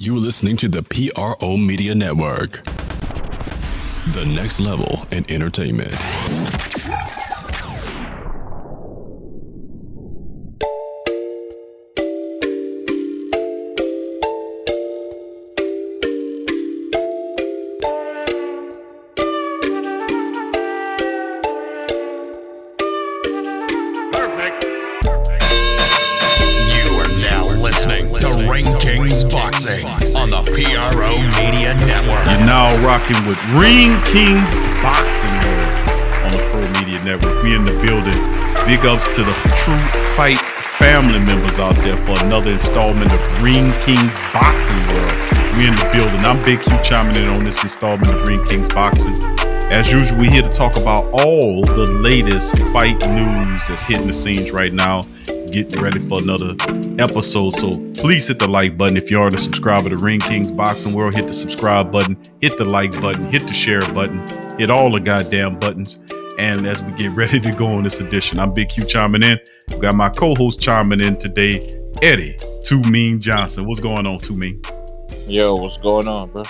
You're listening to the PRO Media Network, the next level in entertainment. You're now rocking with Ring Kings Boxing World on the Pro Media Network. We in the building. Big ups to the True Fight family members out there for another installment of Ring Kings Boxing World. We in the building. I'm Big Q chiming in on this installment of Ring Kings Boxing. As usual, we're here to talk about all the latest fight news that's hitting the scenes right now. Getting ready for another episode. So please hit the like button. If you are a subscriber to Ring Kings Boxing World, hit the subscribe button, hit the like button, hit the share button, hit all the goddamn buttons. And as we get ready to go on this edition, I'm Big Q chiming in. We got my co-host chiming in today, Eddie Too Mean Johnson. What's going on, Too Mean? Yo, what's going on, bro?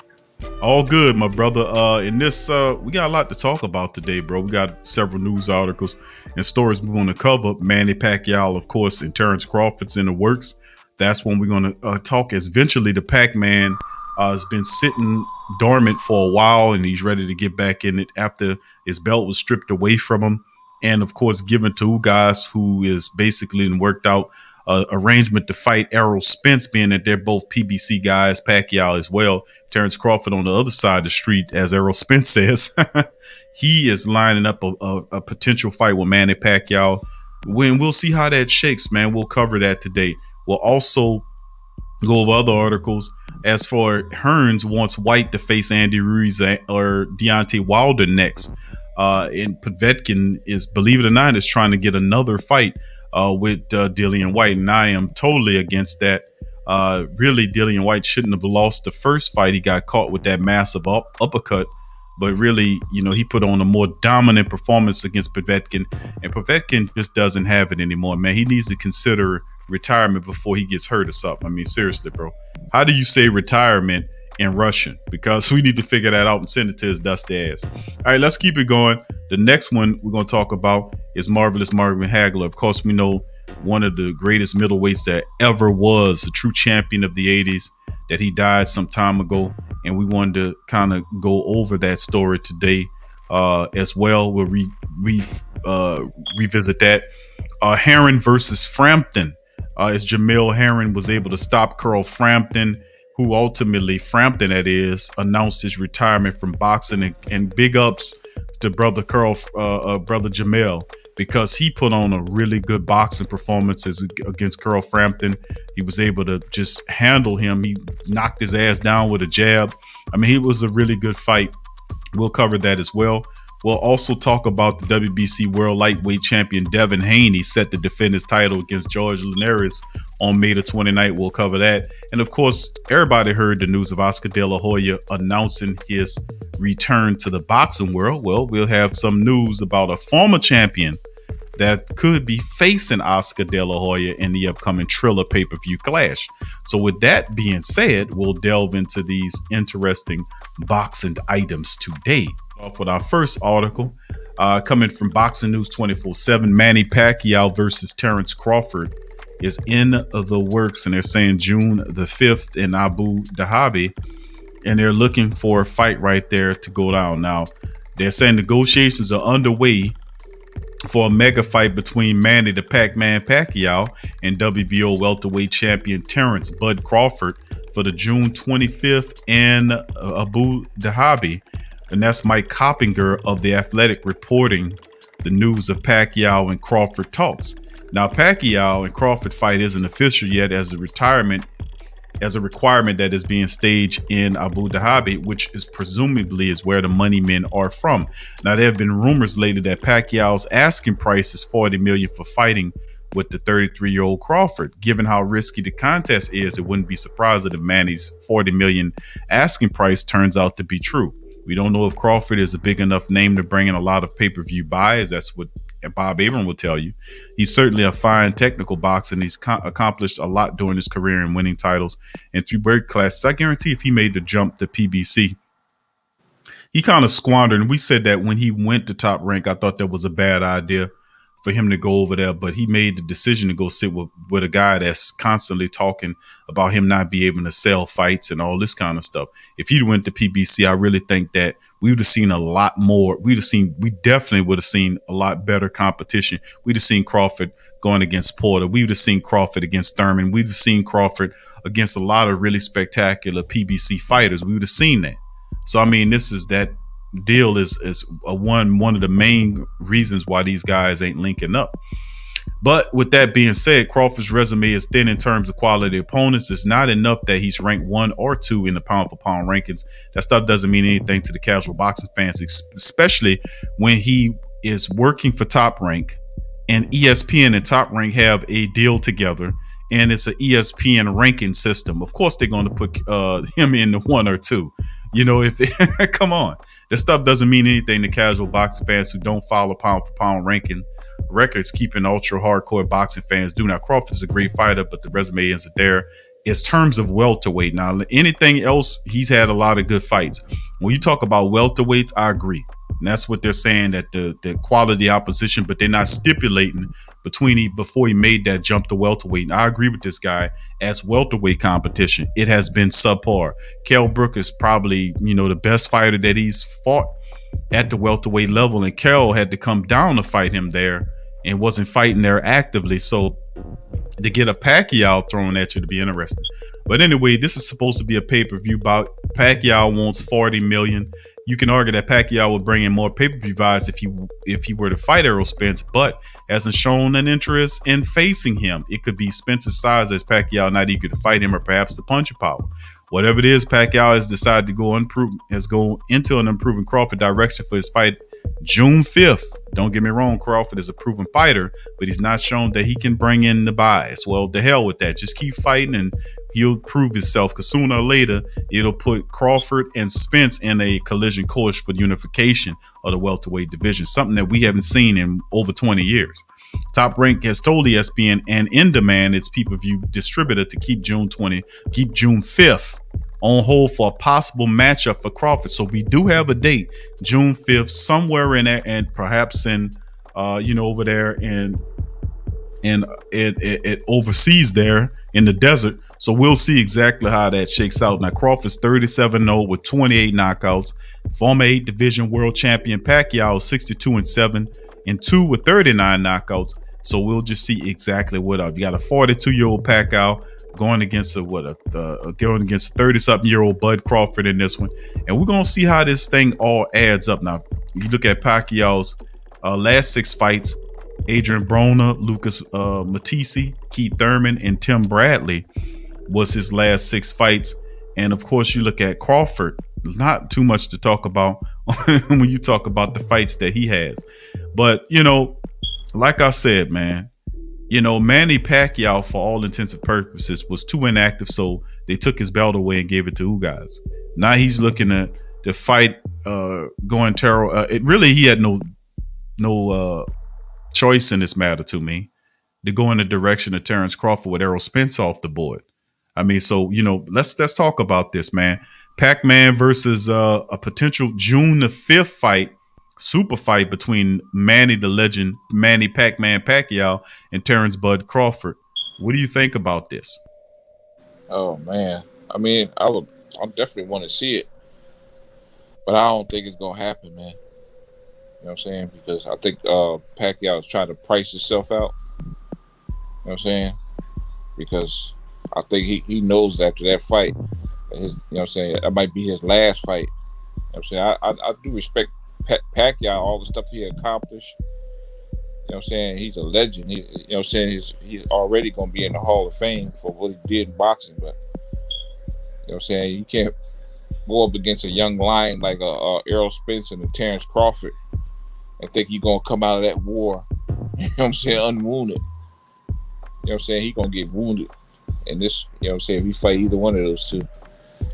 All good, my brother. In this, we got a lot to talk about today, bro. We got several news articles and stories we want to cover. Manny Pacquiao, of course, and Terrence Crawford's in the works. That's when we're going to talk. As eventually, the Pac-Man has been sitting dormant for a while, and he's ready to get back in it after his belt was stripped away from him, and of course, given to Ugas, who is basically worked out arrangement to fight Errol Spence, being that they're both PBC guys, Pacquiao as well. Terrence Crawford on the other side of the street, as Errol Spence says, he is lining up a potential fight with Manny Pacquiao. We'll see how that shakes, man. We'll cover that today. We'll also go over other articles. As for Hearns wants White to face Andy Ruiz or Deontay Wilder next. And Povetkin is, believe it or not, is trying to get another fight with Dillian White, and I am totally against that. Really, Dillian White shouldn't have lost the first fight. He got caught with that massive uppercut, but really, he put on a more dominant performance against Povetkin, and Povetkin just doesn't have it anymore, man. He needs to consider retirement before he gets hurt or something. I mean, seriously, bro. How do you say retirement in Russian? Because we need to figure that out and send it to his dusty ass. All right, let's keep it going. The next one we're going to talk about is Marvelous Marvin Hagglar. Of course, we know one of the greatest middleweights that ever was, a true champion of the 80s, that he died some time ago. And we wanted to kind of go over that story today as well. We'll revisit that. Herron versus Frampton. As Jamil Herron was able to stop Carl Frampton, who ultimately, Frampton that is, announced his retirement from boxing, and big ups to brother Jamil, because he put on a really good boxing performance against Carl Frampton. He was able to just handle him. He knocked his ass down with a jab. I mean, it was a really good fight. We'll cover that as well. We'll also talk about the WBC World Lightweight Champion Devin Haney set to defend his title against George Linares on May the 29th. We'll cover that. And of course, everybody heard the news of Oscar De La Hoya announcing his return to the boxing world. Well, we'll have some news about a former champion that could be facing Oscar De La Hoya in the upcoming Triller pay-per-view clash. So with that being said, we'll delve into these interesting boxing items today. Off with our first article coming from Boxing News 24/7. Manny Pacquiao versus Terrence Crawford is in the works, and they're saying June the 5th in Abu Dhabi, and they're looking for a fight right there to go down. Now, they're saying negotiations are underway for a mega fight between Manny the Pac-Man Pacquiao and WBO welterweight champion Terrence Bud Crawford for the June 25th in Abu Dhabi. And that's Mike Coppinger of The Athletic reporting the news of Pacquiao and Crawford talks. Now, Pacquiao and Crawford fight isn't official yet as a requirement that is being staged in Abu Dhabi, which is presumably is where the money men are from. Now, there have been rumors lately that Pacquiao's asking price is $40 million for fighting with the 33-year-old Crawford. Given how risky the contest is, it wouldn't be surprising if Manny's $40 million asking price turns out to be true. We don't know if Crawford is a big enough name to bring in a lot of pay-per-view buys. That's what Bob Arum will tell you. He's certainly a fine technical boxer, and he's accomplished a lot during his career in winning titles in 3 weight classes. I guarantee if he made the jump to PBC, he kind of squandered. And we said that when he went to Top Rank, I thought that was a bad idea for him to go over there, but he made the decision to go sit with a guy that's constantly talking about him not being able to sell fights and all this kind of stuff. If he went to PBC, I really think that we would have seen a lot more. We definitely would have seen a lot better competition. We'd have seen Crawford going against Porter. We would have seen Crawford against Thurman. We'd have seen Crawford against a lot of really spectacular PBC fighters. We would have seen that. So, I mean, this is that deal is one of the main reasons why these guys ain't linking up. But with that being said, Crawford's resume is thin in terms of quality opponents. It's not enough that he's ranked 1 or 2 in the pound for pound rankings. That stuff doesn't mean anything to the casual boxing fans, especially when he is working for Top Rank and ESPN and Top Rank have a deal together. And it's an ESPN ranking system. Of course, they're going to put him in the 1 or 2. You know, if come on. This stuff doesn't mean anything to casual boxing fans who don't follow pound for pound ranking records, keeping ultra hardcore boxing fans do. Now, Crawford's a great fighter, but the resume isn't there. It's terms of welterweight. Now, anything else, he's had a lot of good fights. When you talk about welterweights, I agree. And that's what they're saying, that the quality opposition, but they're not stipulating before he made that jump to welterweight. And I agree with this guy. As welterweight competition, it has been subpar. Kell Brook is probably, the best fighter that he's fought at the welterweight level. And Kell had to come down to fight him there and wasn't fighting there actively. So to get a Pacquiao thrown at you to be interesting. But anyway, this is supposed to be a pay-per-view bout. Pacquiao wants $40 million. You can argue that Pacquiao would bring in more pay-per-view buys if he were to fight Errol Spence, but hasn't shown an interest in facing him. It could be Spence's size as Pacquiao not eager to fight him, or perhaps the punching power. Whatever it is, Pacquiao has decided to go into an improving Crawford direction for his fight June 5th. Don't get me wrong, Crawford is a proven fighter, but he's not shown that he can bring in the buys. Well, the hell with that. Just keep fighting and he'll prove himself, because sooner or later it'll put Crawford and Spence in a collision course for the unification of the welterweight division, something that we haven't seen in over 20 years. Top Rank has told ESPN and In Demand, its pay-per-view distributor, to keep June 5th on hold for a possible matchup for Crawford. So we do have a date, June 5th, somewhere in there, and perhaps in over there in overseas there in the desert. So we'll see exactly how that shakes out. Now, Crawford's 37-0 with 28 knockouts. Former 8 division world champion Pacquiao 62-7 and 2 with 39 knockouts. So we'll just see exactly what up. You got a 42-year-old Pacquiao going against a 30-something-year-old Bud Crawford in this one. And we're going to see how this thing all adds up. Now, if you look at Pacquiao's last 6 fights, Adrian Broner, Lucas Matisse, Keith Thurman, and Tim Bradley was his last 6 fights. And of course, you look at Crawford, there's not too much to talk about when you talk about the fights that he has. But, like I said, man, Manny Pacquiao, for all intents and purposes, was too inactive. So they took his belt away and gave it to Ugas. Now he's looking to fight going terror. He had no choice in this matter to me, to go in the direction of Terrence Crawford with Errol Spence off the board. I mean, so, let's talk about this, man. Pac-Man versus a potential June the 5th fight, super fight between Manny the Legend, Manny Pac-Man Pacquiao, and Terrence Bud Crawford. What do you think about this? Oh, man. I mean, I definitely want to see it, but I don't think it's going to happen, man. You know what I'm saying? Because I think Pacquiao is trying to price himself out. You know what I'm saying? Because I think he knows after that fight, that might be his last fight. You know what I'm saying? I do respect Pacquiao, all the stuff he accomplished. You know what I'm saying? He's a legend. He's already going to be in the Hall of Fame for what he did in boxing. But, you know what I'm saying? You can't go up against a young lion like Errol Spence and a Terrence Crawford and think you're going to come out of that war, you know what I'm saying, unwounded. You know what I'm saying? He's going to get wounded. And this, you know what I'm saying, if he fight either one of those two,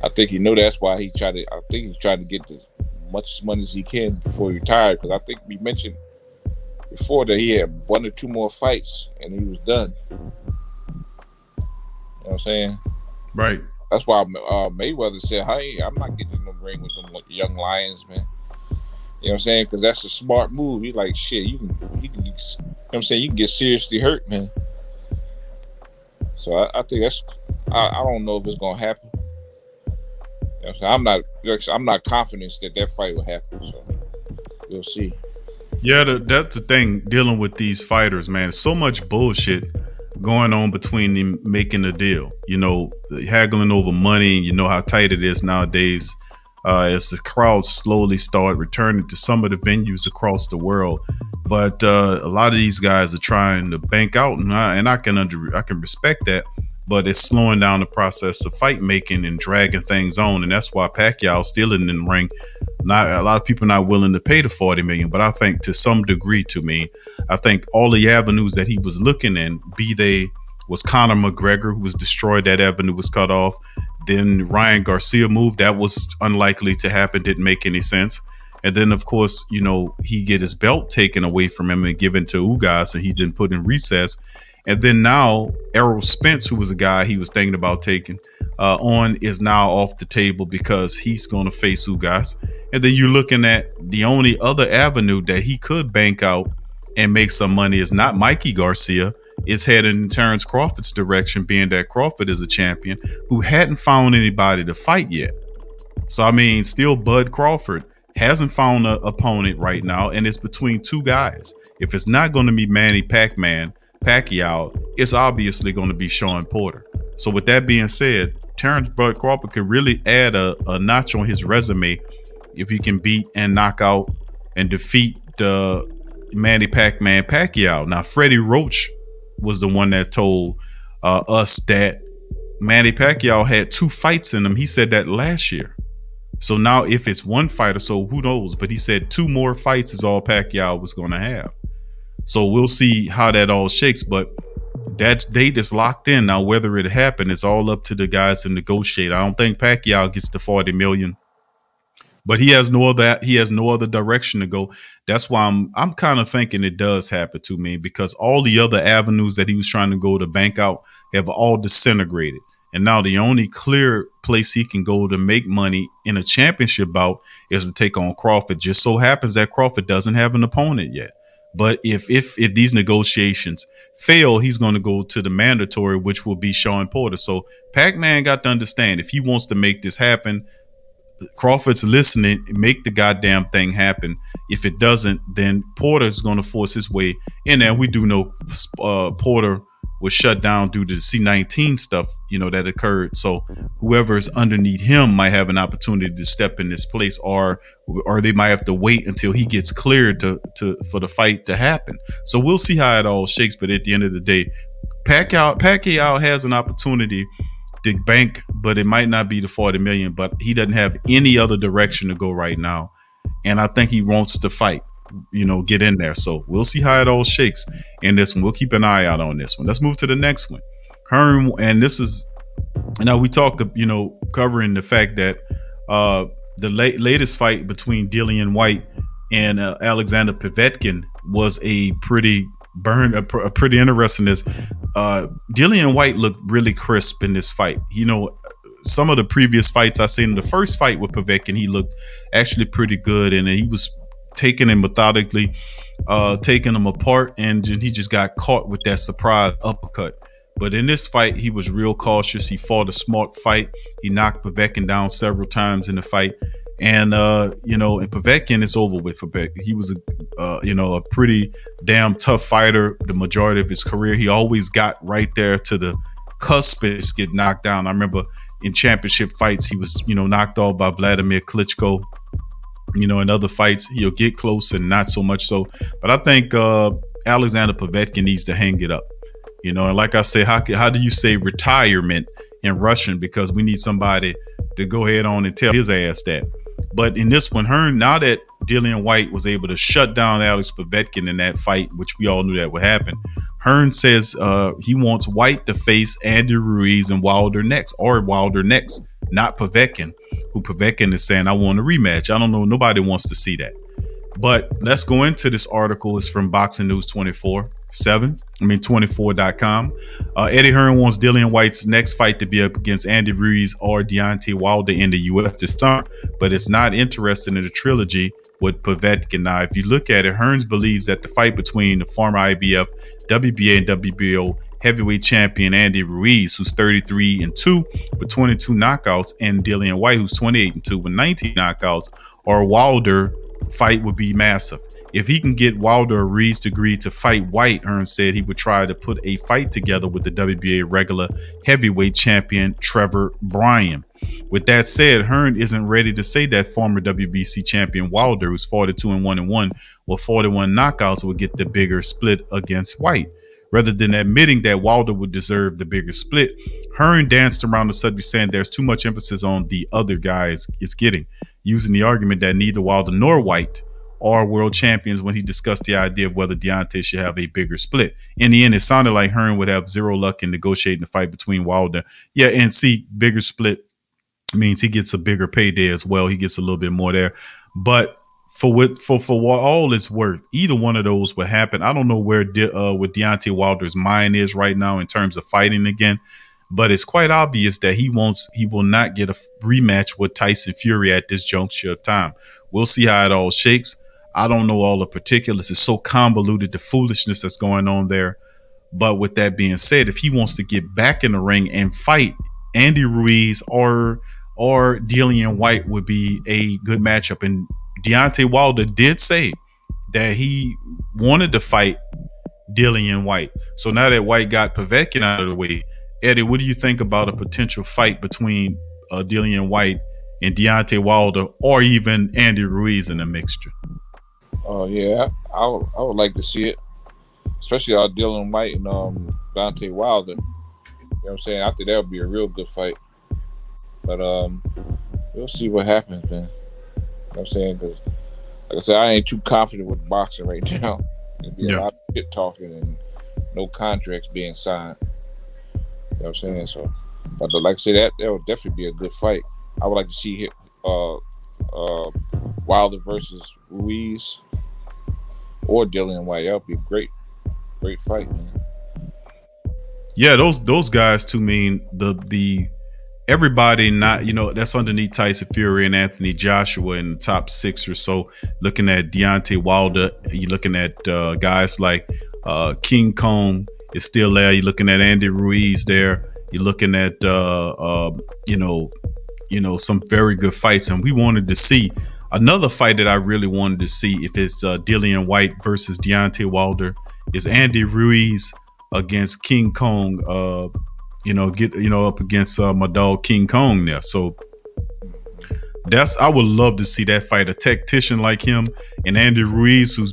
I think that's why he's trying to get as much money as he can before he retired. Because I think we mentioned before that he had 1 or 2 more fights and he was done. You know what I'm saying? Right. That's why Mayweather said, "Hey, I'm not getting in the ring with them young lions, man." You know what I'm saying? Because that's a smart move. He like, shit, you can, you know what I'm saying? You can get seriously hurt, man. So I think that's, I don't know if it's gonna happen. You know I'm not confident that fight will happen. So we'll see. Yeah, that's the thing dealing with these fighters, man. So much bullshit going on between them making the deal. You know, haggling over money. You know how tight it is nowadays. As the crowds slowly start returning to some of the venues across the world, but a lot of these guys are trying to bank out, and I can respect that. But it's slowing down the process of fight making and dragging things on, and that's why Pacquiao's still in the ring. Not a lot of people not willing to pay the $40 million, but I think to some degree, I think all the avenues that he was looking in, be they was Conor McGregor, who was destroyed, that avenue was cut off. Then Ryan Garcia moved, that was unlikely to happen, didn't make any sense. And then, of course, you know, he get his belt taken away from him and given to Ugas, and he's been put in recess. And then now Errol Spence, who was a guy he was thinking about taking on, is now off the table because he's going to face Ugas. And then you're looking at the only other avenue that he could bank out and make some money is not Mikey Garcia. It's headed in Terrence Crawford's direction, being that Crawford is a champion who hadn't found anybody to fight yet. So, I mean, still Bud Crawford hasn't found an opponent right now, and it's between 2 guys. If it's not going to be Manny Pac-Man Pacquiao, it's obviously going to be Sean Porter. So with that being said, Terrence Bud Crawford can really add a notch on his resume if he can beat and knock out and defeat Manny Pac-Man Pacquiao. Now, Freddie Roach was the one that told us that Manny Pacquiao had 2 fights in him. He said that last year. So now if it's 1 fighter, so who knows? But he said 2 more fights is all Pacquiao was going to have. So we'll see how that all shakes. But that date is locked in. Now, whether it happened, it's all up to the guys to negotiate. I don't think Pacquiao gets the $40 million. But he has no other direction to go. That's why I'm kind of thinking it does happen to me, because all the other avenues that he was trying to go to bank out have all disintegrated. And now the only clear place he can go to make money in a championship bout is to take on Crawford. Just so happens that Crawford doesn't have an opponent yet. But if these negotiations fail, he's going to go to the mandatory, which will be Sean Porter. So Pac-Man got to understand, if he wants to make this happen, Crawford's listening, make the goddamn thing happen. If it doesn't, then Porter's going to force his way in there. We do know Porter was shut down due to the C-19 stuff, you know, that occurred. So whoever's underneath him might have an opportunity to step in this place, or they might have to wait until he gets cleared for the fight to happen. So we'll see how it all shakes. But at the end of the day, Pacquiao has an opportunity to bank, but it might not be the $40 million. But he doesn't have any other direction to go right now, and I think he wants to fight, you know, get in there. So we'll see how it all shakes in this one. We'll keep an eye out on this one. Let's move to the next one. And this is, now we talked, you know, covering the fact that the latest fight between Dillian White and Alexander Povetkin was a pretty interesting. Dillian White looked really crisp in this fight. You know, some of the previous fights I seen, the first fight with Povetkin, he looked actually pretty good, and he was taking him methodically, taking him apart, and he just got caught with that surprise uppercut. But in this fight, he was real cautious. He fought a smart fight. He knocked Povetkin down several times in the fight. And, you know, and Povetkin is over with. Povetkin. He was, a pretty damn tough fighter the majority of his career. He always got right there to the cusp and just get knocked down. I remember in championship fights, he was, you know, knocked off by Vladimir Klitschko. You know, in other fights, he'll get close and not so much so. But I think Alexander Povetkin needs to hang it up. You know, and like I say, how do you say retirement in Russian? Because we need somebody to go ahead on and tell his ass that. But in this one, now that Dillian White was able to shut down Alex Povetkin in that fight, which we all knew that would happen, Hearn says he wants White to face Andy Ruiz and Wilder next, not Povetkin, who Povetkin is saying, I want a rematch. I don't know. Nobody wants to see that. But let's go into this article. It's from Boxing News 24.com. Eddie Hearn wants Dillian White's next fight to be up against Andy Ruiz or Deontay Wilder in the UFC this summer, but it's not interested in a trilogy with Povetkin. Now, if you look at it, Hearns believes that the fight between the former IBF, WBA, and WBO heavyweight champion Andy Ruiz, who's 33-2 with 22 knockouts, and Dillian White, who's 28-2 with 19 knockouts, or Wilder fight would be massive. If he can get Wilder or Ruiz to agree to fight White, Hearns said he would try to put a fight together with the WBA regular heavyweight champion Trevor Bryan. With that said, Hearn isn't ready to say that former WBC champion Wilder, who's 42-1 with 41 knockouts, will get the bigger split against White. Rather than admitting that Wilder would deserve the bigger split, Hearn danced around the subject, saying there's too much emphasis on the other guys it's getting, using the argument that neither Wilder nor White are world champions when he discussed the idea of whether Deontay should have a bigger split. In the end, it sounded like Hearn would have zero luck in negotiating the fight between Wilder. Yeah, and see, bigger split means he gets a bigger payday as well. He gets a little bit more there. But for what all it's worth, either one of those would happen. I don't know where what Deontay Wilder's mind is right now in terms of fighting again, but it's quite obvious that he will not get a rematch with Tyson Fury at this juncture of time. We'll see how it all shakes. I don't know all the particulars. It's so convoluted, the foolishness that's going on there. But with that being said, if he wants to get back in the ring and fight, Andy Ruiz or Dillian White would be a good matchup. And Deontay Wilder did say that he wanted to fight Dillian White. So now that White got Povetkin out of the way, Eddie, what do you think about a potential fight between Dillian White and Deontay Wilder, or even Andy Ruiz in a mixture? Yeah, I would like to see it, especially Dillian White and Deontay Wilder. You know what I'm saying? I think that would be a real good fight. But we'll see what happens, man. You know what I'm saying? Because, like I said, I ain't too confident with boxing right now. There'll be a lot of shit talking and no contracts being signed. You know what I'm saying? So, but like I said, that would definitely be a good fight. I would like to see Wilder versus Ruiz or Dillian White. That would be a great fight, man. Yeah, those guys to me, the everybody not, that's underneath Tyson Fury and Anthony Joshua in the top 6 or so. Looking at Deontay Wilder, you're looking at guys like King Kong is still there. You're looking at Andy Ruiz there. You're looking at some very good fights, and we wanted to see another fight that I really wanted to see if it's Dillian White versus Deontay Wilder is Andy Ruiz against King Kong. Up against my dog King Kong there. So I would love to see that fight. A tactician like him and Andy Ruiz, who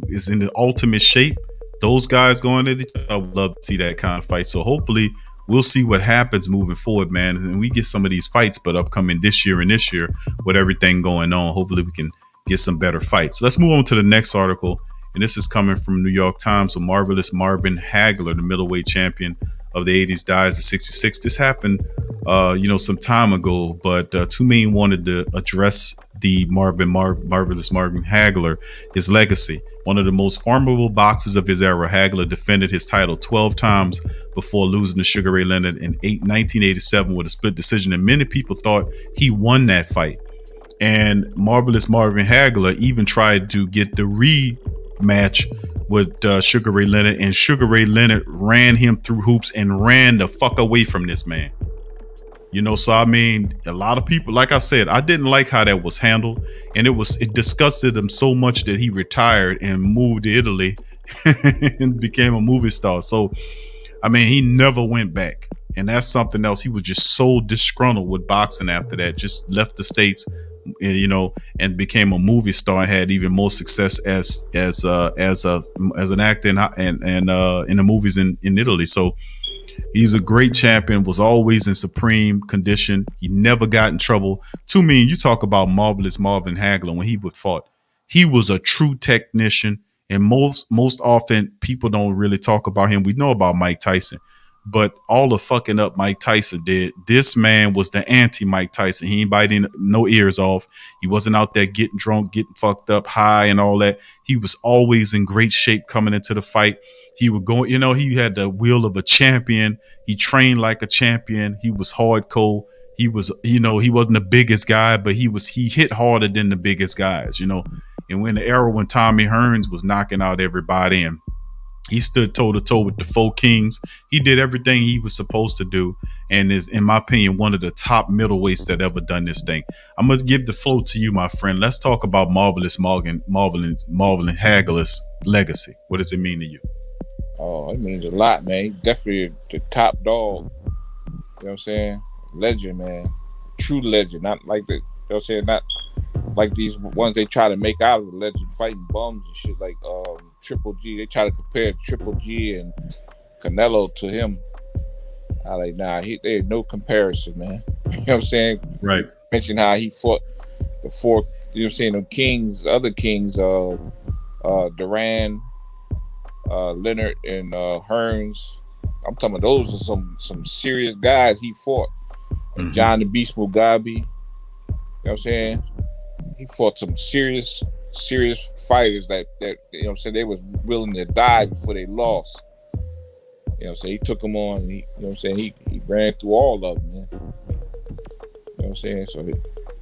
is in the ultimate shape. Those guys going at each other. I would love to see that kind of fight. So hopefully we'll see what happens moving forward, man. And we get some of these fights, but upcoming this year with everything going on, hopefully we can get some better fights. Let's move on to the next article. And this is coming from New York Times. So marvelous Marvin Hagglar, the middleweight champion of the 80s, dies at 66. This happened, some time ago, but Two Mean wanted to address the marvelous Marvin Hagglar, his legacy. One of the most formidable boxers of his era, Hagglar defended his title 12 times before losing to Sugar Ray Leonard in 1987 with a split decision, and many people thought he won that fight. And marvelous Marvin Hagglar even tried to get the rematch with Sugar Ray Leonard, and Sugar Ray Leonard ran him through hoops and ran the fuck away from this man. So I mean, a lot of people, like I said, I didn't like how that was handled, and it disgusted him so much that he retired and moved to Italy and became a movie star. So I mean, he never went back, and that's something else. He was just so disgruntled with boxing after that, just left the States, and became a movie star and had even more success as an actor and in the movies in Italy. So he's a great champion, was always in supreme condition. He never got in trouble. To me, you talk about marvelous Marvin Hagglar when he was fought. He was a true technician, and most often people don't really talk about him. We know about Mike Tyson, but all the fucking up Mike Tyson did. This man was the anti Mike Tyson. He ain't biting no ears off. He wasn't out there getting drunk, getting fucked up, high, and all that. He was always in great shape coming into the fight. He would go, he had the will of a champion. He trained like a champion. He was hardcore. He was, he wasn't the biggest guy, but he hit harder than the biggest guys, And when the era when Tommy Hearns was knocking out everybody and he stood toe to toe with the four kings. He did everything he was supposed to do, and is, in my opinion, one of the top middleweights that ever done this thing. I'm gonna give the floor to you, my friend. Let's talk about Marvin Hagglar's legacy. What does it mean to you? Oh, it means a lot, man. He's definitely the top dog. You know what I'm saying? Legend, man. True legend. Not like the, you know what I'm saying? Not like these ones they try to make out of the legend fighting bums and shit like Triple G. They try to compare Triple G and Canelo to him. I like, nah, there's no comparison, man. You know what I'm saying? Right. Mention how he fought the four, you know what I'm saying, the kings, other kings, Duran, Leonard, and Hearns. I'm talking about those are some serious guys he fought. And John the Beast Mugabe. You know what I'm saying? He fought some serious fighters that you know what I'm saying, they was willing to die before they lost. You know what I'm saying? He took them on and he, you know what I'm saying, he ran through all of them, man. You know what I'm saying? So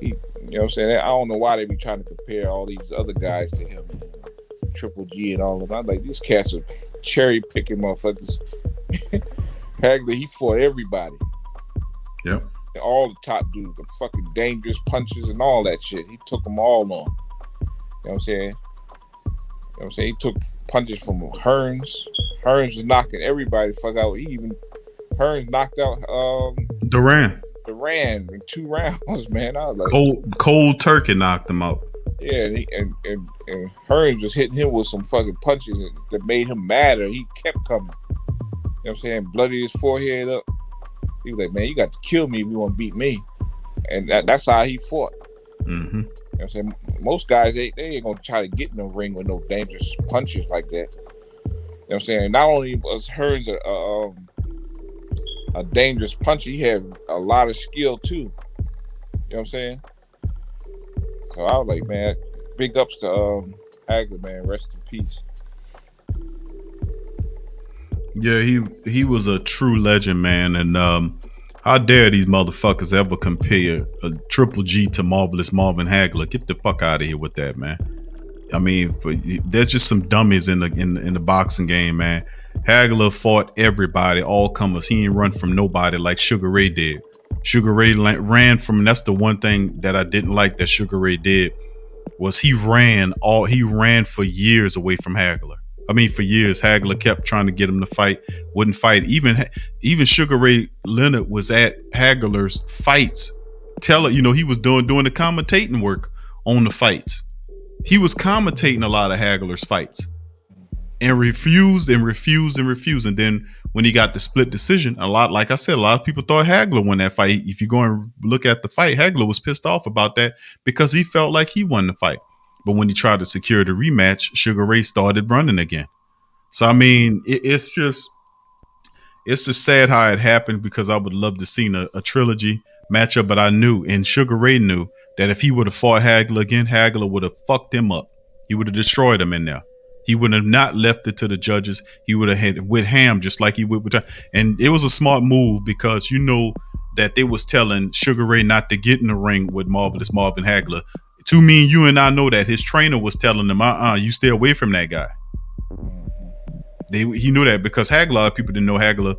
he you know what I'm saying? I don't know why they be trying to compare all these other guys to him, man. Triple G and all of them. I'm like, these cats are cherry picking motherfuckers. Hagglar, he fought everybody. Yep. All the top dudes, the fucking dangerous punches and all that shit. He took them all on. You know what I'm saying? You know what I'm saying? He took punches from Hearns. Hearns was knocking everybody the fuck out. Hearns knocked out Duran in 2 rounds, man. I was like, cold turkey knocked him out. Yeah, and Hearns was hitting him with some fucking punches that made him madder. He kept coming. You know what I'm saying? Bloody his forehead up. He was like, man, you got to kill me if you want to beat me. And that's how he fought. Mm-hmm. You know what I'm saying? Most guys, they ain't going to try to get in the ring with no dangerous punches like that. You know what I'm saying? Not only was Hearns a dangerous puncher, he had a lot of skill too. You know what I'm saying? So I was like, man, big ups to Hagglar, man. Rest in peace. Yeah, he was a true legend, man. And how dare these motherfuckers ever compare a Triple G to Marvelous Marvin Hagglar? Get the fuck out of here with that, man. I mean, there's just some dummies in the boxing game, man. Hagglar fought everybody, all comers. He ain't run from nobody like Sugar Ray did. Sugar Ray ran from, and that's the one thing that I didn't like that Sugar Ray did, was he ran for years away from Hagglar. I mean, for years, Hagglar kept trying to get him to fight, wouldn't fight. Even Sugar Ray Leonard was at Hagglar's fights. He was doing the commentating work on the fights. He was commentating a lot of Hagglar's fights and refused. And then when he got the split decision, like I said, a lot of people thought Hagglar won that fight. If you go and look at the fight, Hagglar was pissed off about that because he felt like he won the fight. But when he tried to secure the rematch, Sugar Ray started running again. So, I mean, it's just sad how it happened, because I would love to see a trilogy matchup. But I knew, and Sugar Ray knew, that if he would have fought Hagglar again, Hagglar would have fucked him up. He would have destroyed him in there. He would have not left it to the judges. He would have had with Ham just like he would with. And it was a smart move, because that they was telling Sugar Ray not to get in the ring with Marvelous Marvin Hagglar. To me, you and I know that his trainer was telling him, you stay away from that guy. He knew that, because Hagglar, people didn't know Hagglar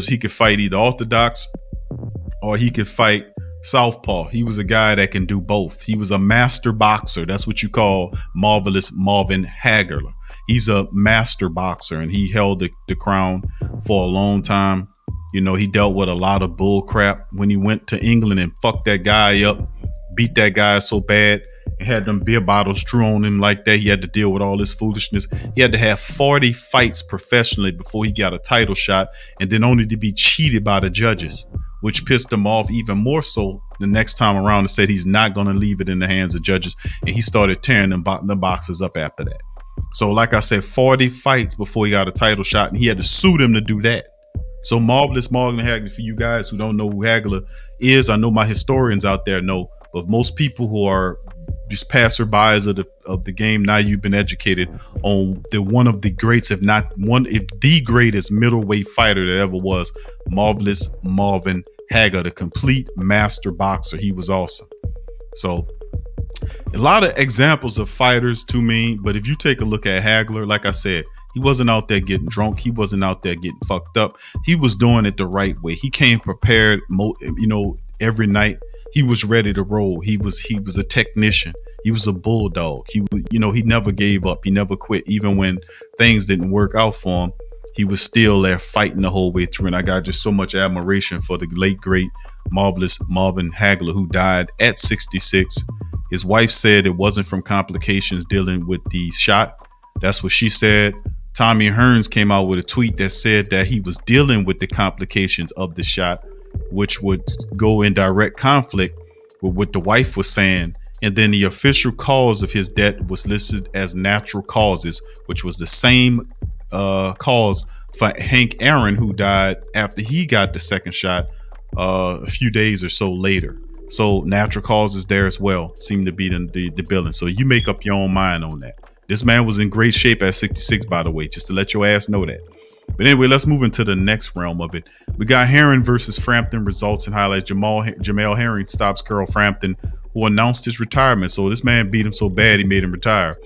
he could fight either orthodox or he could fight southpaw. He was a guy that can do both. He was a master boxer. That's what you call Marvelous Marvin Hagglar. He's a master boxer, and he held the crown for a long time. He dealt with a lot of bull crap when he went to England and fucked that guy up, beat that guy so bad, and had them beer bottles thrown on him like that. He had to deal with all this foolishness. He had to have 40 fights professionally before he got a title shot, and then only to be cheated by the judges, which pissed him off even more so the next time around, and said he's not going to leave it in the hands of judges. And he started tearing the boxers up after that. So like I said, 40 fights before he got a title shot, and he had to sue them to do that. So Marvelous Marvin Hagglar, for you guys who don't know who Hagglar is, I know my historians out there know, but most people who are just passerbys of the game, now you've been educated on the one of the greats, if not one, if the greatest middleweight fighter that ever was, Marvelous Marvin Hagglar, the complete master boxer. He was awesome. So a lot of examples of fighters to me, but if you take a look at Hagglar, like I said, he wasn't out there getting drunk. He wasn't out there getting fucked up. He was doing it the right way. He came prepared, every night. He was ready to roll. He was a technician. He was a bulldog. He never gave up. He never quit. Even when things didn't work out for him, he was still there fighting the whole way through. And I got just so much admiration for the late, great, marvelous Marvin Hagglar, who died at 66. His wife said it wasn't from complications dealing with the shot. That's what she said. Tommy Hearns came out with a tweet that said that he was dealing with the complications of the shot, which would go in direct conflict with what the wife was saying. And then the official cause of his death was listed as natural causes, which was the same cause for Hank Aaron, who died after he got the second shot a few days or so later. So natural causes there as well seem to be the billing. So you make up your own mind on that. This man was in great shape at 66, by the way, just to let your ass know that. But anyway, let's move into the next realm of it. We got Herring versus Frampton results and highlights. Jamel Herring stops Carl Frampton, who announced his retirement. So this man beat him so bad he made him retire.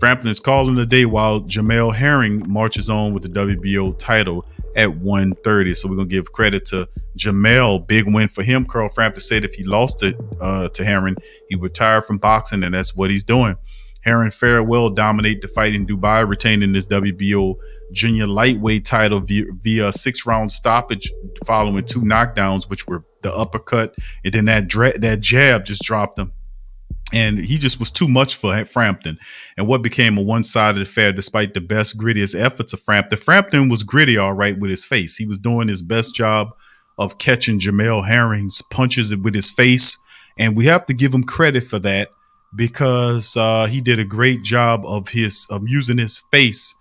Frampton is calling the day while Jamel Herring marches on with the WBO title at 130. So we're going to give credit to Jamel. Big win for him. Carl Frampton said if he lost to Herring, he would retire from boxing, and that's what he's doing. Herring fared well, dominate the fight in Dubai, retaining his WBO junior lightweight title via a 6-round stoppage following 2 knockdowns, which were the uppercut, and then that jab just dropped him. And he just was too much for Frampton. And what became a one-sided affair despite the best, grittiest efforts of Frampton. Frampton was gritty, all right, with his face. He was doing his best job of catching Jamel Herring's punches with his face. And we have to give him credit for that, because he did a great job of using his face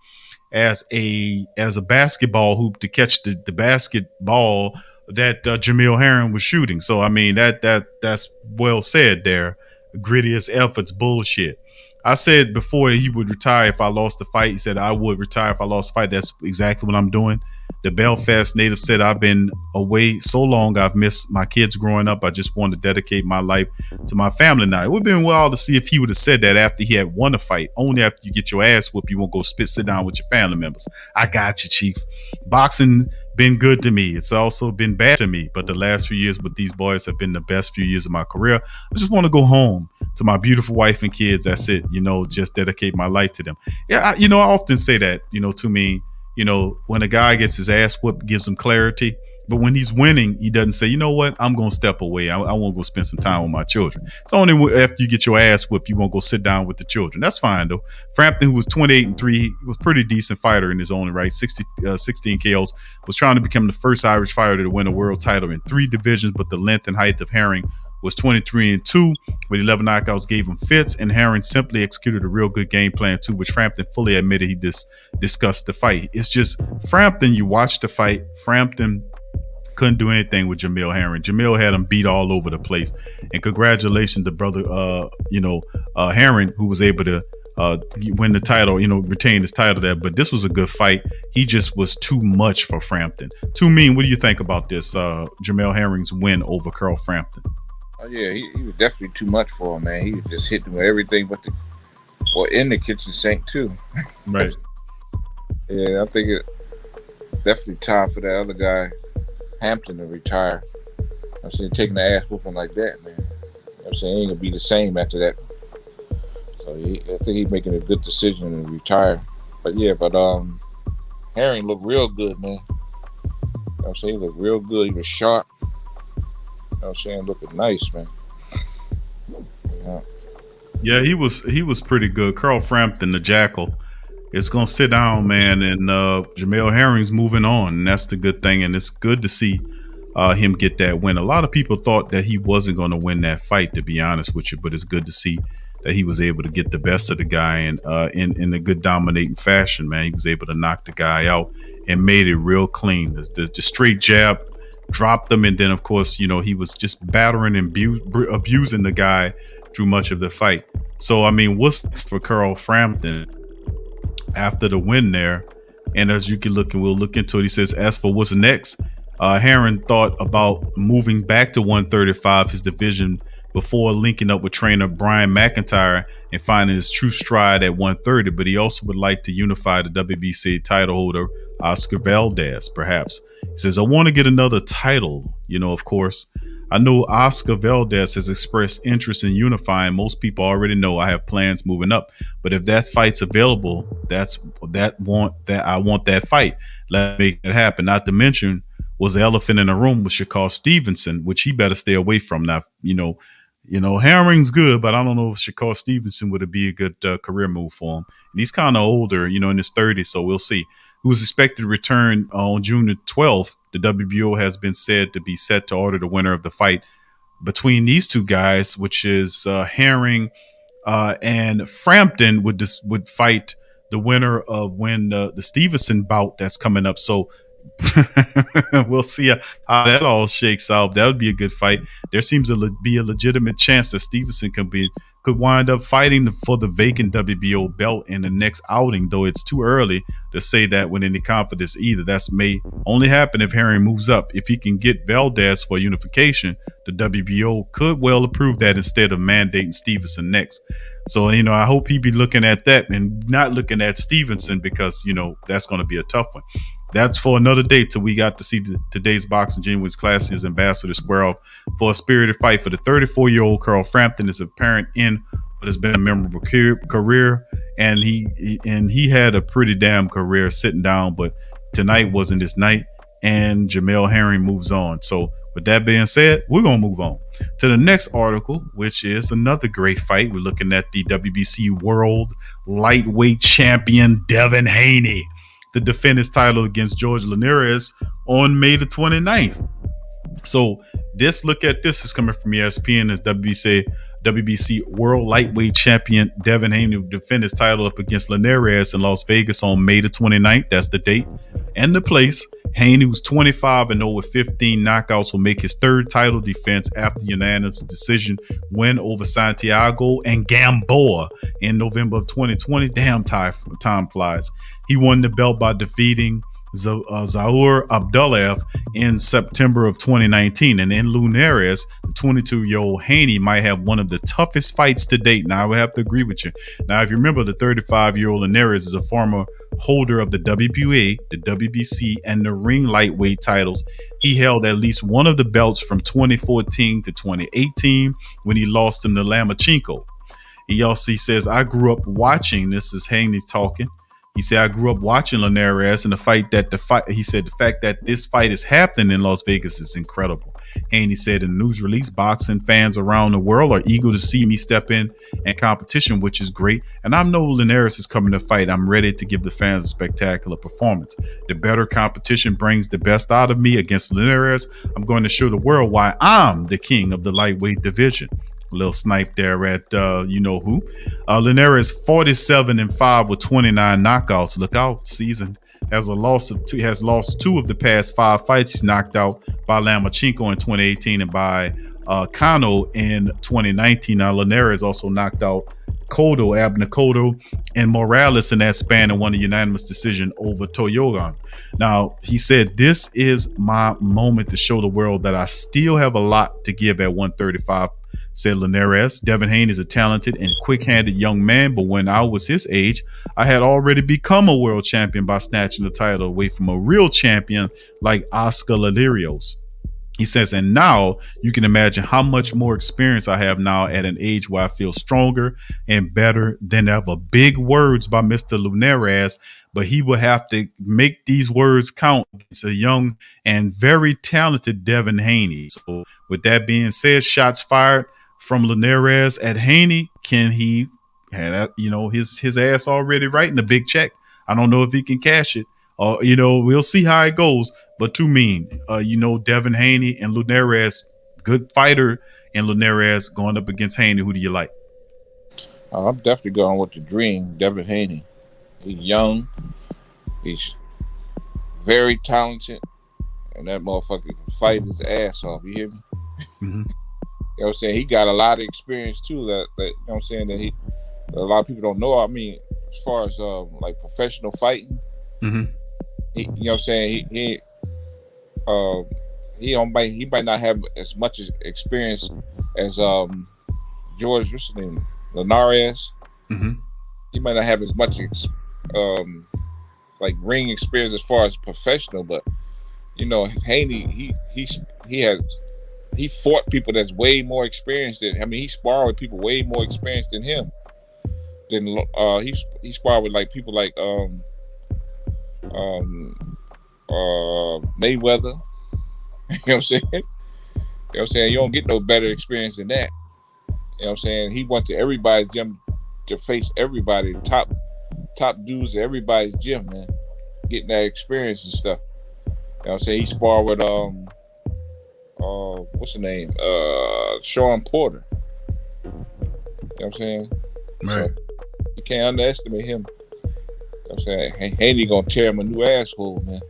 as a basketball hoop to catch the basketball that Jamel Herring was shooting. So I mean that's well said there. Grittiest efforts, bullshit. I said before he would retire if I lost the fight. He said I would retire if I lost the fight. That's exactly what I'm doing. The Belfast native said, I've been away so long, I've missed my kids growing up. I just want to dedicate my life to my family now. It would have been wild to see if he would have said that after he had won a fight. Only after you get your ass whooped, you won't go sit down with your family members. I got you, Chief. Boxing been good to me. It's also been bad to me. But the last few years with these boys have been the best few years of my career. I just want to go home to my beautiful wife and kids. That's it. Just dedicate my life to them. Yeah, I often say that, to me. When a guy gets his ass whooped, gives him clarity. But when he's winning, he doesn't say, you know what, I'm going to step away. I want to go spend some time with my children. It's only after you get your ass whooped, you won't go sit down with the children. That's fine, though. Frampton, who was 28-3, was a pretty decent fighter in his own right. 16 KOs, was trying to become the first Irish fighter to win a world title in 3 divisions, but the length and height of Herring was 23-2, with 11 knockouts gave him fits, and Herring simply executed a real good game plan too, which Frampton fully admitted he discussed the fight. It's just Frampton, you watch the fight, Frampton couldn't do anything with Jamel Herring. Jamel had him beat all over the place, and congratulations to brother Herring, who was able to win the title, retain his title there. But this was a good fight. He just was too much for Frampton. Too mean. What do you think about this Jamel Herring's win over Carl Frampton? Oh yeah, he was definitely too much for him, man. He was just hitting with everything but in the kitchen sink too. Right. Yeah, I think it definitely time for that other guy, Hampton, to retire. I'm saying taking the ass whooping like that, man. I'm saying he ain't gonna be the same after that. So I think he's making a good decision to retire. But yeah, Herring looked real good, man. I'm saying he looked real good. He was sharp. I'm saying looking nice, man. Yeah, he was pretty good. Carl Frampton, the Jackal, is gonna sit down, man, and Jamel Herring's moving on, and that's the good thing. And it's good to see him get that win. A lot of people thought that he wasn't going to win that fight, to be honest with you, but it's good to see that he was able to get the best of the guy and in a good dominating fashion, man. He was able to knock the guy out and made it real clean. The straight jab dropped him, and then of course, he was just battering and abusing the guy through much of the fight. So I mean, what's next for Carl Frampton after the win there? And as you can look, and we'll look into it, he says, as for what's next, Herring thought about moving back to 135, his division, before linking up with trainer Brian McIntyre and finding his true stride at 130. But he also would like to unify the WBC title holder, Oscar Valdez, perhaps. He says, I want to get another title, of course. I know Oscar Valdez has expressed interest in unifying. Most people already know I have plans moving up. But if that fight's available, I want that fight. Let's make it happen. Not to mention, was the elephant in the room with Shakur Stevenson, which he better stay away from. Now, Herring's good, but I don't know if Shakur Stevenson would be a good career move for him. And he's kind of older, in his 30s, so we'll see. Who's expected to return on June the 12th. The WBO has been said to be set to order the winner of the fight between these two guys, which is Herring and Frampton would fight the winner of when the Stevenson bout that's coming up. So we'll see how that all shakes out. That would be a good fight. There seems to be a legitimate chance that Stevenson could wind up fighting for the vacant WBO belt in the next outing, though it's too early to say that with any confidence either. That may only happen if Herring moves up. If he can get Valdez for unification, the WBO could well approve that instead of mandating Stevenson next. So, I hope he be looking at that and not looking at Stevenson, because, that's going to be a tough one. That's for another day till we got to see today's Boxing Genuine's Classics ambassador square off for a spirited fight for the 34-year-old Carl Frampton is apparent in what has been a memorable career, and he had a pretty damn career sitting down, but tonight wasn't his night, and Jamel Herring moves on. So with that being said, we're going to move on to the next article, which is another great fight. We're looking at the WBC World Lightweight Champion Devin Haney to defend his title against George Linares on May the 29th. So look at this is coming from ESPN as WBC World Lightweight Champion Devin Haney will defend his title up against Linares in Las Vegas on May the 29th. That's the date and the place. Haney, who's 25-0 with 15 knockouts, will make his third title defense after unanimous decision win over Santiago and Gamboa in November of 2020. Damn, time flies. He won the belt by defeating Zaur Abdullayev in September of 2019. And in Linares, the 22-year-old Haney might have one of the toughest fights to date. Now, I would have to agree with you. Now, if you remember, the 35-year-old Linares is a former holder of the WBA, the WBC, and the ring lightweight titles. He held at least one of the belts from 2014 to 2018 when he lost to Lomachenko. He says, I grew up watching, this is Haney talking. He said, I grew up watching Linares, and he said the fact that this fight is happening in Las Vegas is incredible. And he said in a news release, boxing fans around the world are eager to see me step in and competition, which is great. And I know Linares is coming to fight. I'm ready to give the fans a spectacular performance. The better competition brings the best out of me against Linares. I'm going to show the world why I'm the king of the lightweight division. A little snipe there at who. Linares 47-5 with 29 knockouts. Look out, season has lost two of the past 5 fights. He's knocked out by Lomachenko in 2018 and by Kano in 2019. Now Linares also knocked out Abner Cotto, and Morales in that span and won a unanimous decision over Toyogan. Now, he said, this is my moment to show the world that I still have a lot to give at 135. Said Linares. Devin Haney is a talented and quick-handed young man, but when I was his age, I had already become a world champion by snatching the title away from a real champion like Oscar Lirios. He says, and now you can imagine how much more experience I have now at an age where I feel stronger and better than ever. Big words by Mr. Linares, but he will have to make these words count. It's a young and very talented Devin Haney. So with that being said, shots fired from Linares at Haney. Can he have his ass already writing a big check? I don't know if he can cash it. We'll see how it goes. But to me, Devin Haney and Linares, good fighter, and Linares going up against Haney. Who do you like? I'm definitely going with the dream, Devin Haney. He's young. He's very talented, and that motherfucker can fight his ass off. You hear me? Mm-hmm. You know what I'm saying? He got a lot of experience too. That you know what I'm saying, that a lot of people don't know. I mean, as far as like professional fighting, Mm-hmm. you know what I'm saying? He might not have as much experience as George, what's his name, Linares. Mm-hmm. He might not have as much like ring experience as far as professional, but you know, Haney, he fought people that's way more experienced than. I mean, he sparred with people way more experienced than him. Then he sparred with like people like Mayweather. You know what I'm saying? You know what I'm saying? You don't get no better experience than that. You know what I'm saying? He went to everybody's gym to face everybody, top dudes at everybody's gym, man. Getting that experience and stuff. You know what I'm saying? He sparred with what's the name? Sean Porter. You know what I'm saying? Right. So you can't underestimate him. You know what I'm saying? Haney gonna tear him a new asshole, man.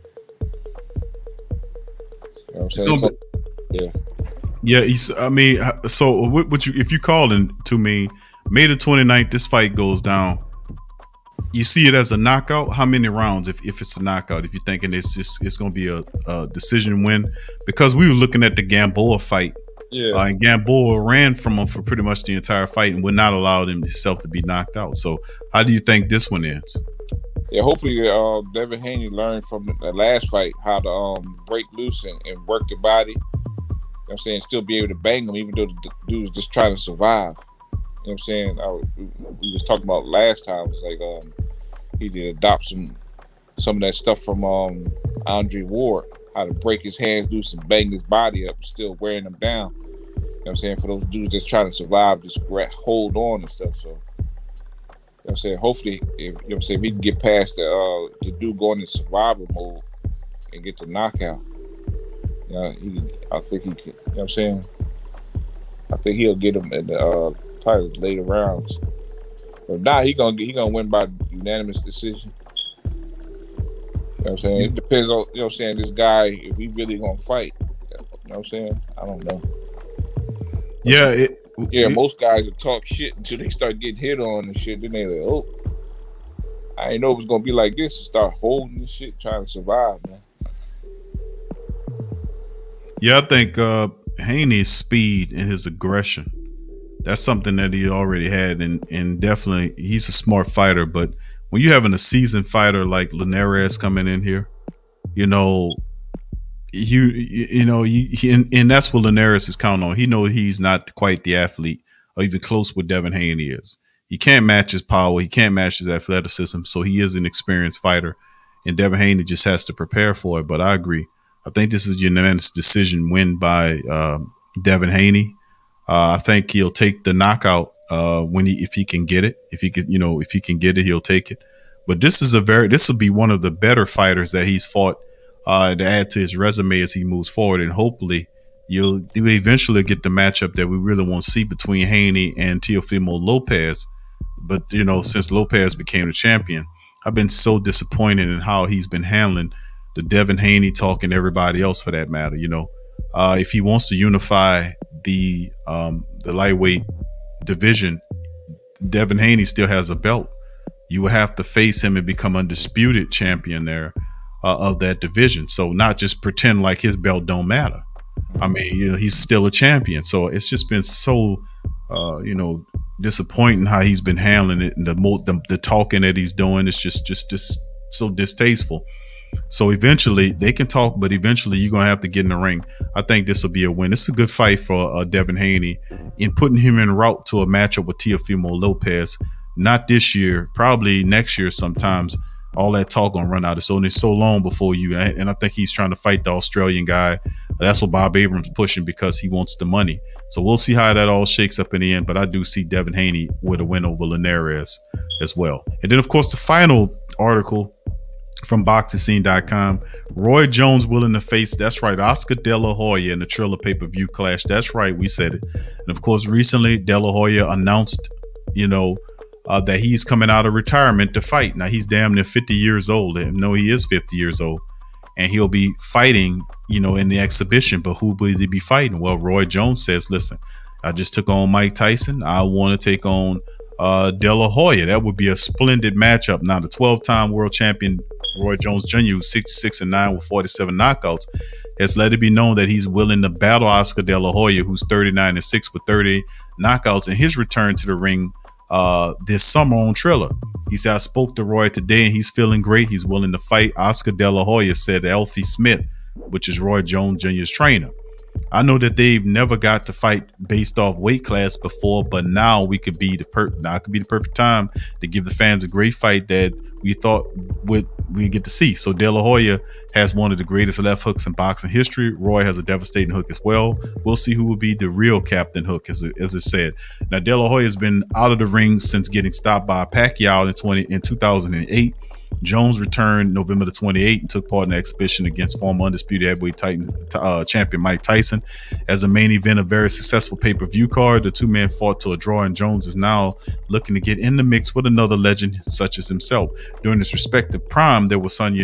You know what I'm saying? Yeah. Yeah, I mean, so what you, if you calling to me, May the 29th, this fight goes down. You see it as a knockout? How many rounds if it's a knockout? If you're thinking it's going to be a decision win? Because we were looking at the Gamboa fight. Yeah. And Gamboa ran from him for pretty much the entire fight and would not allow himself to be knocked out. So how do you think this one ends? Yeah, hopefully Devin Haney learned from the last fight how to break loose and work the body. You know what I'm saying? Still be able to bang him even though the dude was just trying to survive. You know what I'm saying? We was talking about last time. It's like he did adopt some of that stuff from Andre Ward, how to break his hands loose and bang his body up, still wearing him down. You know what I'm saying? For those dudes that's trying to survive, just hold on and stuff. So, you know what I'm saying? Hopefully, you know what I'm saying, if he can get past the dude going in survival mode and get the knockout. I think he can. You know what I'm saying? I think he'll get him in the probably later rounds. But now he gonna win by unanimous decision. You know what I'm saying? It depends on, you know what I'm saying, this guy, if he really gonna fight. You know what I'm saying? I don't know. Yeah, most guys will talk shit until they start getting hit on and shit. Then they like, oh, I didn't know it was gonna be like this. And start holding this shit, trying to survive, man. Yeah, I think Haney's speed and his aggression, that's something that he already had, and definitely he's a smart fighter. But when you having a seasoned fighter like Linares coming in here, you know, and that's what Linares is counting on. He knows he's not quite the athlete or even close what Devin Haney is. He can't match his power. He can't match his athleticism. So he is an experienced fighter, and Devin Haney just has to prepare for it. But I agree. I think this is a unanimous decision win by Devin Haney. I think he'll take the knockout if he can get it. If he can get it, he'll take it. But this will be one of the better fighters that he's fought to add to his resume as he moves forward, and hopefully you'll eventually get the matchup that we really want to see between Haney and Teofimo Lopez. But since Lopez became the champion, I've been so disappointed in how he's been handling the Devin Haney talk and everybody else for that matter. If he wants to unify the lightweight division, Devin Haney still has a belt. You will have to face him and become undisputed champion there of that division. So not just pretend like his belt don't matter. I mean, he's still a champion. So it's just been so, disappointing how he's been handling it, and the talking that he's doing is just so distasteful. So eventually they can talk, but eventually you're gonna have to get in the ring. I think this will be a win. It's a good fight for Devin Haney in putting him en route to a matchup with Teofimo Lopez. Not this year, probably next year. Sometimes all that talk gonna run out. It's only so long before you. And I think he's trying to fight the Australian guy. That's what Bob Abrams pushing because he wants the money. So we'll see how that all shakes up in the end. But I do see Devin Haney with a win over Linares as well. And then of course the final article from boxing.com, Roy Jones willing to face, that's right, Oscar De La Hoya in the Triller pay-per-view clash. That's right, we said it. And of course, recently De La Hoya announced, that he's coming out of retirement to fight. Now he's damn near 50 years old. No, he is 50 years old. and he'll be fighting, in the exhibition. But who will he be fighting? Well, Roy Jones says, listen, I just took on Mike Tyson. I want to take on De La Hoya. That would be a splendid matchup. Now, the 12-time world champion Roy Jones Jr., who's 66-9 with 47 knockouts, has let it be known that he's willing to battle Oscar De La Hoya, who's 39-6 with 30 knockouts, in his return to the ring this summer on Triller. He said, I spoke to Roy today and he's feeling great. He's willing to fight Oscar De La Hoya, said Alfie Smith, which is Roy Jones Jr.'s trainer. I know that they've never got to fight based off weight class before, but now we could be the perfect time to give the fans a great fight that we thought we get to see. So De La Hoya has one of the greatest left hooks in boxing history. Roy has a devastating hook as well. We'll see who will be the real Captain Hook, as it said. Now, De La Hoya has been out of the ring since getting stopped by Pacquiao in 2008. Jones returned November the 28th and took part in the exhibition against former undisputed heavyweight champion Mike Tyson. As a main event, a very successful pay-per-view card, the two men fought to a draw, and Jones is now looking to get in the mix with another legend such as himself. During his respective prime, there was some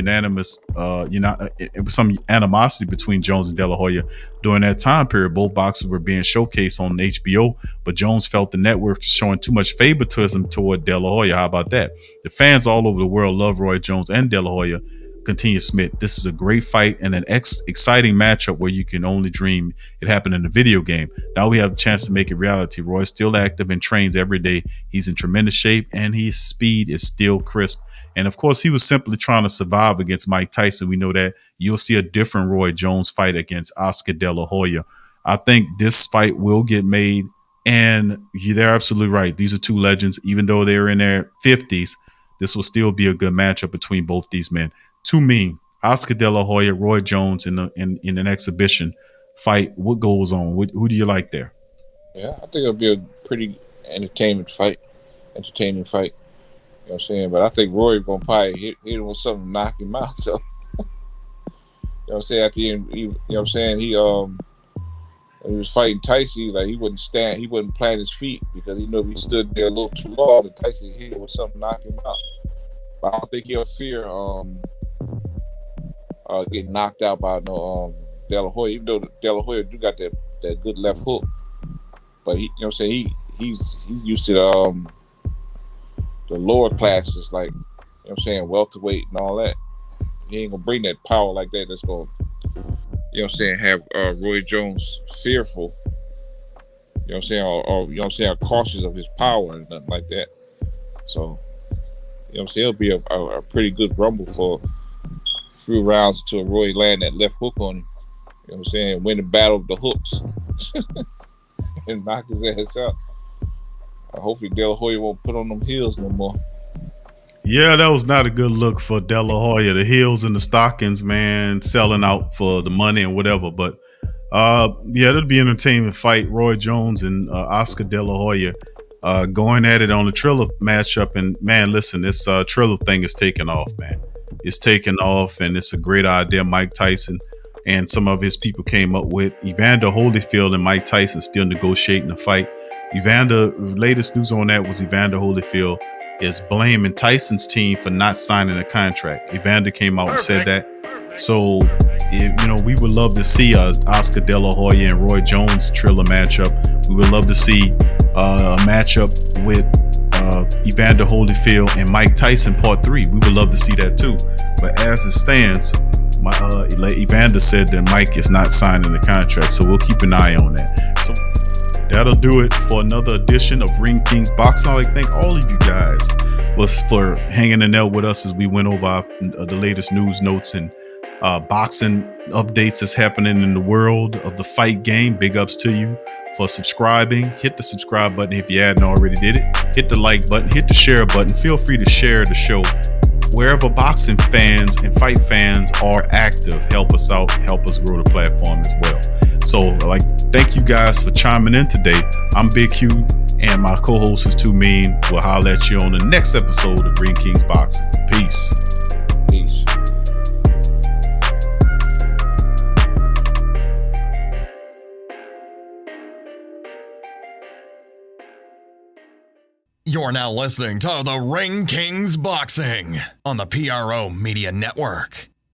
some animosity between Jones and De La Hoya. During that time period, both boxers were being showcased on HBO, but Jones felt the network was showing too much favoritism toward De La Hoya. How about that? The fans all over the world love Roy Jones and De La Hoya. Continued Smith. This is a great fight and an exciting matchup where you can only dream it happened in a video game. Now we have a chance to make it reality. Roy's still active and trains every day. He's in tremendous shape and his speed is still crisp. And of course, he was simply trying to survive against Mike Tyson. We know that. You'll see a different Roy Jones fight against Oscar De La Hoya. I think this fight will get made. And they're absolutely right. These are two legends. Even though they're in their 50s, this will still be a good matchup between both these men. To me, Oscar De La Hoya, Roy Jones in an exhibition fight. What goes on? Who do you like there? Yeah, I think it'll be a pretty entertaining fight. You know what I'm saying? But I think Roy's going to probably hit him with something to knock him out. So, you know what I'm saying? At the end, you know what I'm saying? When he was fighting Tyson, like he wouldn't plant his feet because he knew if he stood there a little too long, that Tyson hit him with something to knock him out. But I don't think he'll fear getting knocked out by De La Hoya, even though De La Hoya do got that good left hook. But he, you know what I'm saying, he's used to the lower classes, like, you know what I'm saying, welterweight and all that. He ain't gonna bring that power like that. That's gonna, you know what I'm saying, have Roy Jones fearful. You know what I'm saying, or you know what I'm saying, cautious of his power and nothing like that. So, you know what I'm saying, it'll be a pretty good rumble for a few rounds until Roy land that left hook on him. You know what I'm saying, win the battle of the hooks and knock his ass out. Hopefully De La Hoya won't put on them heels no more. Yeah, that was not a good look for De La Hoya. The heels and the stockings, man, selling out for the money and whatever. But yeah, it'll be an entertainment fight. Roy Jones and Oscar De La Hoya going at it on the Triller matchup. And man, listen, this Triller thing is taking off, man. It's taking off, and it's a great idea. Mike Tyson and some of his people came up with. Evander Holyfield and Mike Tyson still negotiating the fight. Latest news on that was Evander Holyfield is blaming Tyson's team for not signing a contract. Evander came out and said that. So, we would love to see Oscar De La Hoya and Roy Jones Triller matchup. We would love to see a matchup with Evander Holyfield and Mike Tyson Part 3. We would love to see that too. But as it stands, Evander said that Mike is not signing the contract. So we'll keep an eye on that. So that'll do it for another edition of Ring Kings Boxing. I'd like to thank all of you guys for hanging in there with us as we went over the latest news notes and boxing updates that's happening in the world of the fight game. Big ups to you for subscribing. Hit the subscribe button if you hadn't already did it. Hit the like button. Hit the share button. Feel free to share the show wherever boxing fans and fight fans are active. Help us out. Help us grow the platform as well. So, thank you guys for chiming in today. I'm Big Q, and my co-host is Too Mean. We'll holler at you on the next episode of Ring Kings Boxing. Peace. Peace. You're now listening to the Ring Kings Boxing on the PRO Media Network.